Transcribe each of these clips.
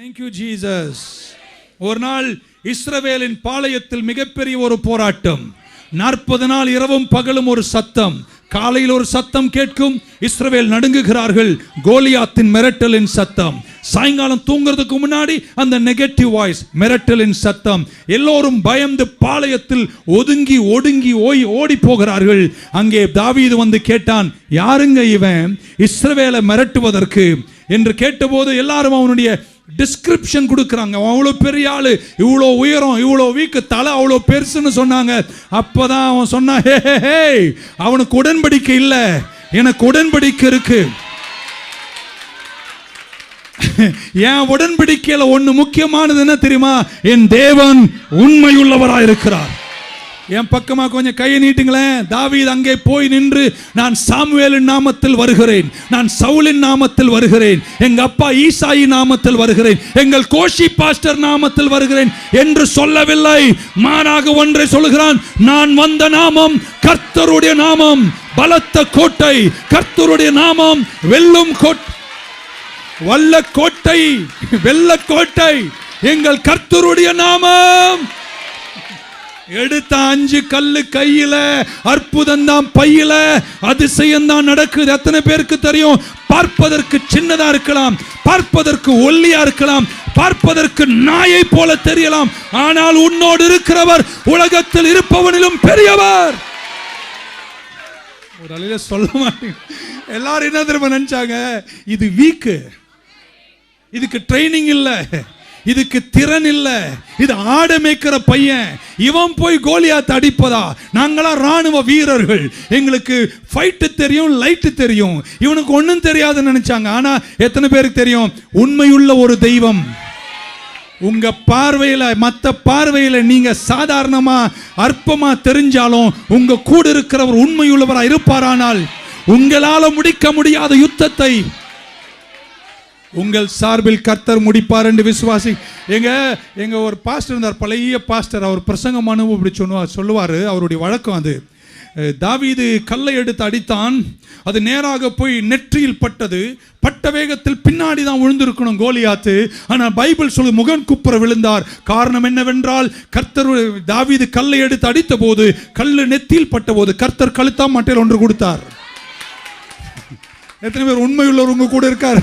Thank you Jesus. ஒரு நாள் இஸ்ரவேலின் பாளையத்தில் மிகப்பெரிய ஒரு போராட்டம். 40 நாள் இரவும் பகலும் ஒரு சத்தம். காலையில் ஒரு சத்தம் கேட்கும், இஸ்ரவேல் நடுங்குகிறார்கள். கோலியாத்தின் மிரட்டலின் சத்தம். சாயங்காலம் தூங்குறதுக்கு முன்னாடி அந்த நெகட்டிவ் வாய்ஸ், மிரட்டலின் சத்தம். எல்லோரும் பயந்து பாளையத்தில் ஒதுங்கி ஒடுங்கி ஓடி போகிறார்கள். அங்கே தாவீது வந்து கேட்டான், யாருங்க இவன் இஸ்ரவேலை மிரட்டுவதற்கு என்று கேட்டபோது எல்லாரும் அவனுடைய டிஸ்கிரிப்ஷன் கொடுக்குறாங்க. அவ்வளோ பெரிய ஆளு, இவ்வளோ உயரம், இவ்வளோ வீக்கு தலை, அவ்வளோ பெருசுன்னு சொன்னாங்க. அப்பதான் அவன் சொன்னான், ஹே அவனுக்கு உடன்படிக்கை இல்லை, எனக்கு உடன்படிக்கை இருக்கு. என் உடன்படிக்கையில ஒண்ணு முக்கியமானது என்ன தெரியுமா? என் தேவன் உண்மையுள்ளவராயிருக்கிறார். என் பக்கமா கொஞ்சம் கையை நீட்டுங்களேன். தாவீது அங்கே போய் நின்று, நான் சாமுவேலின் நாமத்தில் வருகிறேன், நான் சவுலின் நாமத்தில் வருகிறேன், எங்க அப்பா ஈசாயி நாமத்தில் வருகிறேன், எங்கள் கோஷி பாஸ்டர் நாமத்தில் வருகிறேன் என்று சொல்லவில்லை. மாறாக ஒன்றை சொல்கிறான், நான் வந்த நாமம் கர்த்தருடைய நாமம், பலத்த கோட்டை, கர்த்தருடைய நாமம் வெல்லும் கோட்டை, வல்ல கோட்டை, வெல்ல கோட்டை, எங்கள் கர்த்தருடைய நாமம். எடுத்த 5 கல்லு கையில, அற்புதம் தான் பையில, அதிசயம் தான் நடக்குது. எத்தனை பேருக்கு தெரியும்? பார்ப்பதற்கு சின்னதா இருக்கலாம், பார்ப்பதற்கு ஒல்லியா இருக்கலாம், பார்ப்பதற்கு நாயை போல தெரியலாம், ஆனால் உன்னோடு இருக்கிறவர் உலகத்தில் இருப்பவனிலும் பெரியவர். ஒரு அலையில சொல்ல மாட்டேங்க. எல்லாரும் என்ன தெரியுமா நினைச்சாங்க? இது வீக்கு, இதுக்கு ட்ரைனிங் இல்ல, இதுக்கு திறன் இல்ல, இது ஆட மேய்க்கிற பையன், இவன் போய் கோலியாத் அடிப்பதா? நாங்களா ராணுவ வீரர்கள், எங்களுக்கு ஃபைட்டு தெரியும், லைட்டு தெரியும், இவனுக்கு ஒன்றும் தெரியாதுன்னு நினைச்சாங்க. ஆனா எத்தனை பேருக்கு தெரியும்? உண்மையுள்ள ஒரு தெய்வம் உங்க பார்வையில, மற்ற பார்வையில நீங்க சாதாரணமா அற்பமா தெரிஞ்சாலும் உங்க கூட இருக்கிறவர் உண்மையுள்ளவராக இருப்பாரானால் உங்களால முடிக்க முடியாத யுத்தத்தை உங்கள் சார்பில் கர்த்தர் முடிப்பார் என்று விசுவாசி. எங்க ஒரு பாஸ்டர் இருந்தார், பழைய பாஸ்டர். அவர் பிரசங்கம் அனுபவம் இப்படி சொல்லுவார். அவருடைய வழக்கம் அது. தாவீது கல்லை எடுத்து அடித்தான், அது நேராக போய் நெற்றியில் பட்டது. பட்ட வேகத்தில் பின்னாடி தான் விழுந்திருக்கணும் கோலியாத்து. ஆனால் பைபிள் சொல்லு முகன் குப்புற விழுந்தார். காரணம் என்னவென்றால், கர்த்தர் தாவீது கல்லை எடுத்து அடித்த போது, கல்லு நெத்தியில் பட்ட போது கர்த்தர் கழுத்தா மட்டையில் ஒன்று கொடுத்தார். எத்தனை பேர் உண்மையுள்ளவர் உங்க கூட இருக்கார்?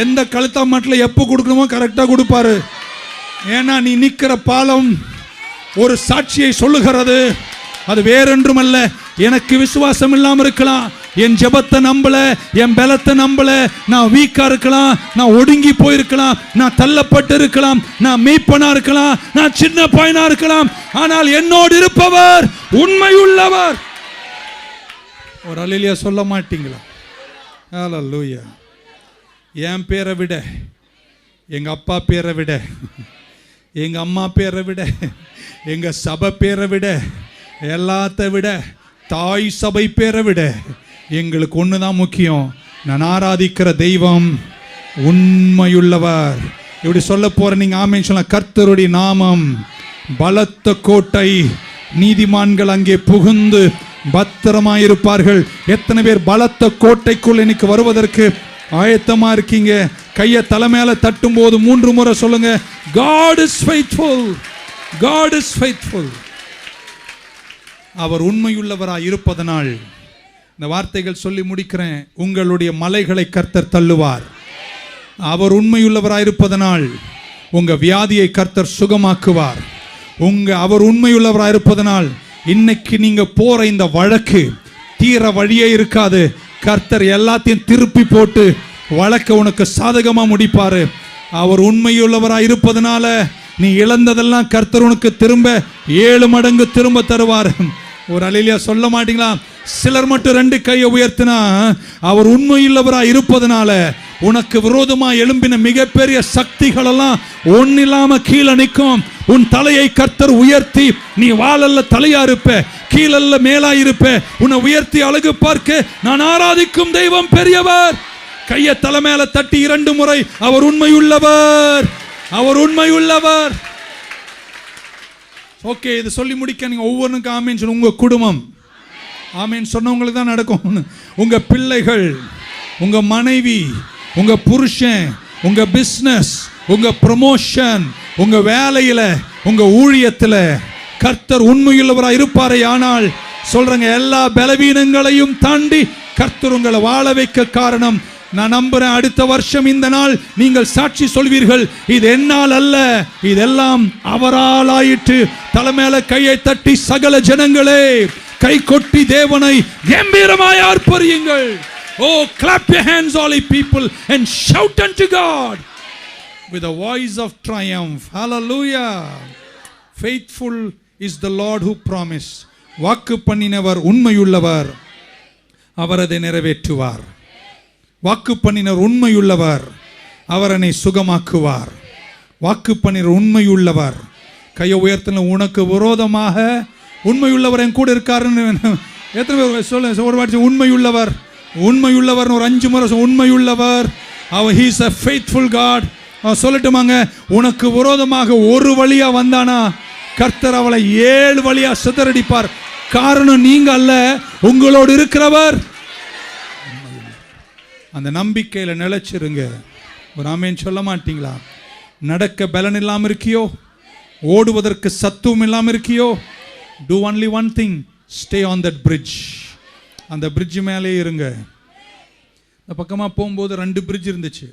எந்த கழுத்தா மாட்டில் எப்போ கொடுக்கணுமோ கரெக்டாக கொடுப்பாரு. ஏன்னா நீ நிற்கிற பாலம் ஒரு சாட்சியை சொல்லுகிறது. அது வேறொன்றும் அல்ல. எனக்கு விசுவாசம் இல்லாமல் இருக்கலாம், என் ஜெபத்தை நம்பல, என் பலத்தை நம்பல, நான் வீக்கா இருக்கலாம், நான் ஒடுங்கி போயிருக்கலாம், நான் தள்ளப்பட்டு இருக்கலாம், நான் மீட்பனா இருக்கலாம், நான் சின்ன பையனா இருக்கலாம், ஆனால் என்னோடு இருப்பவர் உண்மையுள்ளவர். ஒரு அல்லேலூயா சொல்ல மாட்டீங்களா? ஹல்லேலூயா. என் பேரை விட, எங்க அப்பா பேரை விட, எங்க அம்மா பேரை விட, எங்க சபை பேரை விட, எல்லாத்த விட, தாய் சபை பேரை விட எங்களுக்கு ஒண்ணுதான் முக்கியம். நான் ஆராதிக்கிற தெய்வம் உண்மையுள்ளவர். இப்படி சொல்ல போற நீங்க ஆமென் சொல்ல. கர்த்தருடைய நாமம் பலத்த கோட்டை, நீதிமான்கள் அங்கே புகுந்து பத்திரமாயிருப்பார்கள். எத்தனை பேர் பலத்த கோட்டைக்குள் இன்னைக்கு வருவதற்கு ஆயத்தமா இருக்கீங்க? கையை தலைமையில தட்டும் போது 3 முறை சொல்லுங்க, God is faithful, God is faithful. அவர் உண்மையுள்ளவராய் இருப்பதனால், இந்த வார்த்தைகள் சொல்லி முடிக்கிறேன், உங்களுடைய மலைகளை கர்த்தர் தள்ளுவார். அவர் உண்மையுள்ளவராய் இருப்பதனால் உங்க வியாதியை கர்த்தர் சுகமாக்குவார். அவர் உண்மையுள்ளவராய் இருப்பதனால் இன்னைக்கு நீங்க போற இந்த வழக்கு தீர வழியே இருக்காது. கர்த்தர் எல்லாத்தையும் திருப்பி போட்டு வழக்க உனக்கு சாதகமா முடிப்பாரு. அவர் உண்மையுள்ளவராய் இருப்பதனால நீ இழந்ததெல்லாம் கர்த்தர் உனக்கு திரும்ப 7 மடங்கு திரும்ப தருவார். ஒரு அல்லேலூயா சொல்ல மாட்டீங்களா? சிலர் மட்டும் 2 கையை உயர்த்தினா, அவர் உண்மையுள்ளவராய் இருப்பதனால உனக்கு விரோதமா எழும்பின மிகப்பெரிய சக்திகள் எல்லாம் ஒன்னில்லாம கீழே நிற்கும். உன் தலையை கர்த்தர் உயர்த்தி, நீ வாழல்ல தலையா இருப்ப, கீழல்ல மேலா இருப்ப, உன்னை உயர்த்தி அழகு பார்க்க நான் ஆராதிக்கும் தெய்வம் பெரியவர். கையை தலை மேல தட்டி 2 முறை, அவர் உண்மையுள்ளவர், அவர் உண்மையுள்ளவர். ஓகே, இது சொல்லி முடிக்க நீங்க ஒவ்வொன்றுக்கும் ஆமீன் சொல்லுங்க. உங்க குடும்பம் ஆமீன் சொன்னவங்களுக்கு தான் நடக்கும். உங்க பிள்ளைகள், உங்க மனைவி, உங்க புருஷன், உங்க பிசினஸ், உங்க ப்ரமோஷன், உங்க வேலையில, உங்க ஊழியத்துல கர்த்தர் உண்மையுள்ளவராய் இருப்பாரே ஆனால் சொல்றேங்க, எல்லா பலவீனங்களையும் தாண்டி கர்த்தர் உங்களை வாழ வைக்க காரணம். நான் நம்புறேன் அடுத்த வருஷம் இந்த நாள் நீங்கள் சாட்சி சொல்வீர்கள், இது என்னால் அல்ல, இதெல்லாம் அவரால் ஆயிற்று. தலைமையில கையை தட்டி சகல ஜனங்களே கை கொட்டி தேவனை கம்பீரமாய் ஆர்ப்பரியுங்கள். Oh, clap your hands all ye people and shout unto God with a voice of triumph. Hallelujah. Faithful is the Lord who promised. வாக்கு பண்ணினவர் உண்மையுள்ளவர், அவர் அதை நிறைவேற்றுவார். வாக்கு பண்ணினவர் உண்மையுள்ளவர், அவர் என்னை சுகமாக்குவார். வாக்கு பண்ணினர் உண்மையுள்ளவர். கையை உயர்த்தின, உனக்கு விரோதமாக உண்மையுள்ளவர் என் கூட இருக்காருன்னு எத்தனை பேர் சொல்ல ஒரு வாட்டி உண்மையுள்ளவர், உண்மையுள்ளவர் ஒரு 5 முறை உண்மையுள்ளவர். அவர் he is a faithful God. சொல்லட்டுமாங்க, உனக்கு விரோதமாக ஒரு வழியா வந்தானா கர்த்தர் அவளை 7 வழியா சிதறடிப்பார். காரணம் நீங்க அல்ல, உங்களோடு இருக்கிறவர். அந்த நம்பிக்கையில நிலைச்சிருங்க. ஒரு ஆமென் சொல்ல மாட்டீங்களா? நடக்க பலன் இல்லாம இருக்கியோ, ஓடுவதற்கு சத்துவம் இல்லாம இருக்கியோ, do only one thing, stay on that bridge. அந்த பிரிட்ஜ் மேலே இருங்க. இந்த பக்கமா போகும்போது 2 பிரிட்ஜ் இருந்துச்சு.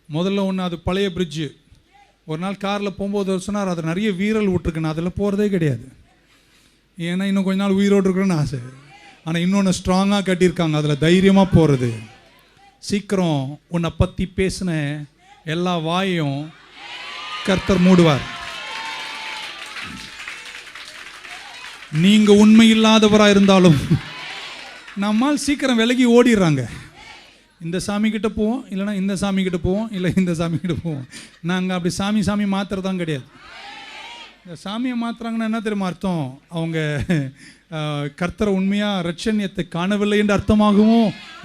முதல்ல ஒன்று, அது பழைய பிரிட்ஜு. ஒரு நாள் காரில் போகும்போது சொன்னார், அது நிறைய வீரல் விட்டுருக்கு, நான் அதில் போகிறதே கிடையாது. ஏன்னா இன்னும் கொஞ்ச நாள் உயிரோடு இருக்குன்னு ஆசை. ஆனால் இன்னொன்று ஸ்ட்ராங்காக கட்டியிருக்காங்க, அதில் தைரியமாக போகிறது. சீக்கிரம் உன்னை பற்றி பேசின எல்லா வாயையும் கர்த்தர் மூடுவார். நீங்கள் உண்மை இல்லாதவராக இருந்தாலும் நம்மால் சீக்கிரம் விலகி ஓடிடுறாங்க. இந்த சாமி கிட்ட போவோம், இல்லைனா இந்த சாமி கிட்ட போவோம், இல்லை இந்த சாமி கிட்ட போவோம். நாங்கள் அப்படி சாமி மாற்றுறதான் கிடையாது. இந்த சாமியை மாற்றுறாங்கன்னா என்ன தெரியுமா அர்த்தம்? அவங்க கர்த்தரை உண்மையாக ரட்சண்யத்தை காணவில்லை என்று அர்த்தமாகுமோ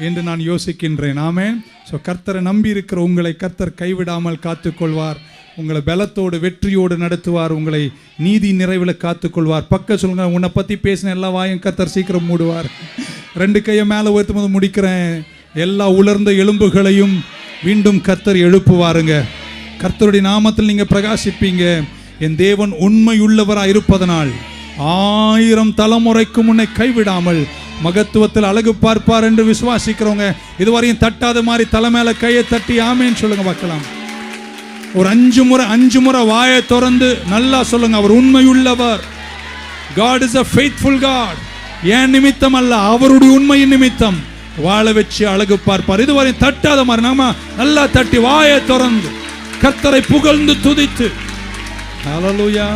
என்று நான் யோசிக்கின்றேன். ஆமென். ஸோ கர்த்தரை நம்பி இருக்கிற உங்களை கர்த்தர் கைவிடாமல் காத்துக்கொள்வார். உங்களை பலத்தோடு வெற்றியோடு நடத்துவார். உங்களை நீதி நிறைவில் காத்துக்கொள்வார். பக்க சொல்லுங்க, உன்னை பற்றி பேசின எல்லா வாயும் கர்த்தர் சீக்கிரம் மூடுவார். 2 கையை மேலே உயர்த்தும் போது முடிக்கிறேன். எல்லா உலர்ந்த எலும்புகளையும் மீண்டும் கர்த்தர் எழுப்புவாருங்க. கர்த்தருடைய நாமத்தில் நீங்கள் பிரகாசிப்பீங்க. என் தேவன் உண்மையுள்ளவராக இருப்பதனால் 1000 தலைமுறைக்கு முன்னே கைவிடாமல் மகத்துவத்தில் அழகு பார்ப்பார் என்று விசுவாசிக்கிறவங்க இதுவரையும் தட்டாத மாதிரி தலை மேல கையை தட்டி ஆமேன்னு சொல்லுங்க பார்க்கலாம். ஒரு 5 முறை வாயை திறந்து நல்லா சொல்லுங்க, அவர் உண்மையுள்ளவர். God is a faithful God. ஏன் நிமித்தம் அல்ல, அவருடைய உண்மையின் நிமித்தம் வாழ வச்சு அழகு பார்ப்பார். இதுவரை தட்டாத மாதிரி நாம நல்லா தட்டி வாயை திறந்து கர்த்தரை புகழ்ந்து துதித்து ஹல்லேலூயா.